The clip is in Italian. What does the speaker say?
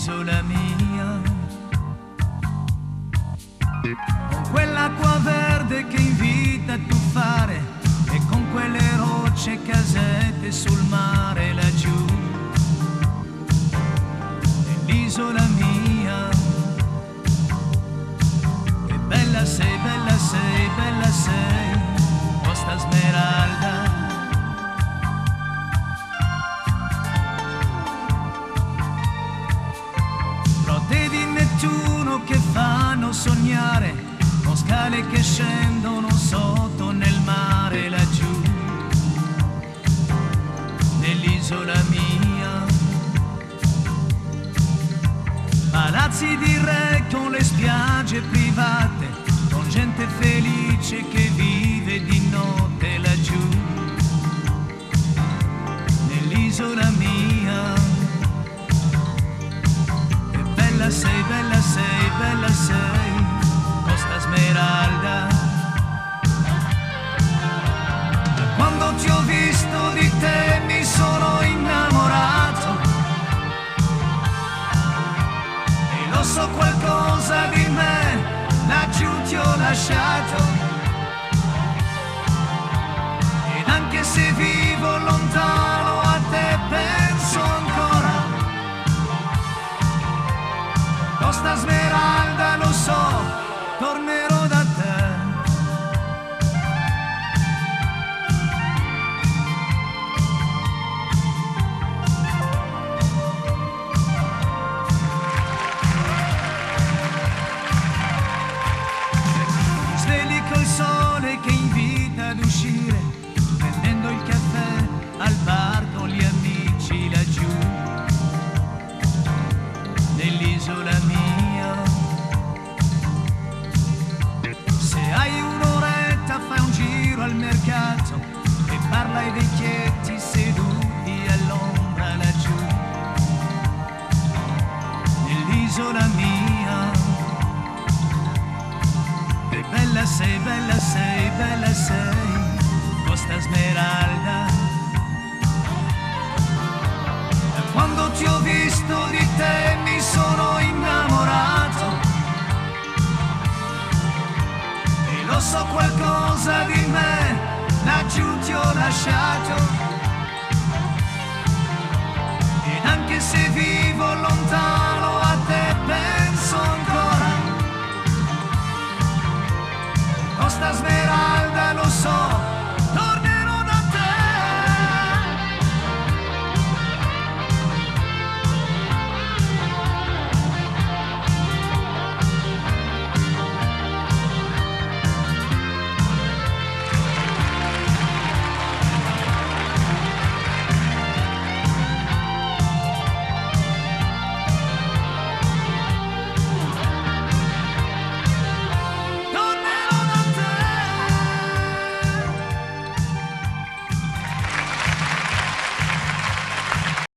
nell'isola mia, con quell'acqua verde che invita a tuffare e con quelle rocce casette sul mare laggiù, nell'isola mia. Che bella sei, bella sei, bella sei, Costa Smeralda. Rotte di Nettuno che fanno sognare, con scale che scendono sotto nel mare laggiù, nell'isola mia. Palazzi di re con le spiagge private, con gente felice che vive di notte laggiù, nell'isola mia. Che bella sei, bella sei, bella sei, Costa Smeralda. Quando ti ho visto di te mi sono innamorato, e lo so qualcosa di me laggiù ti ho lasciato. Ed anche se vivo lontano a te penso ancora. Costa Smeralda, lo so, tornerò da te. Svegli col sole che invita ad uscire, prendendo il caffè al bar con gli amici laggiù, nell'isola mia. Se hai un'oretta fai un giro al mercato e parla ai vecchietti seduti all'ombra laggiù, nell'isola mia. Che bella sei, bella sei, bella sei, Costa Smeralda. Quando ti ho visto di te mi sono innamorato, e lo so qualcosa di me laggiù ti ho lasciato. Ed anche se vivo lontano a te penso ancora. Costa Smeralda.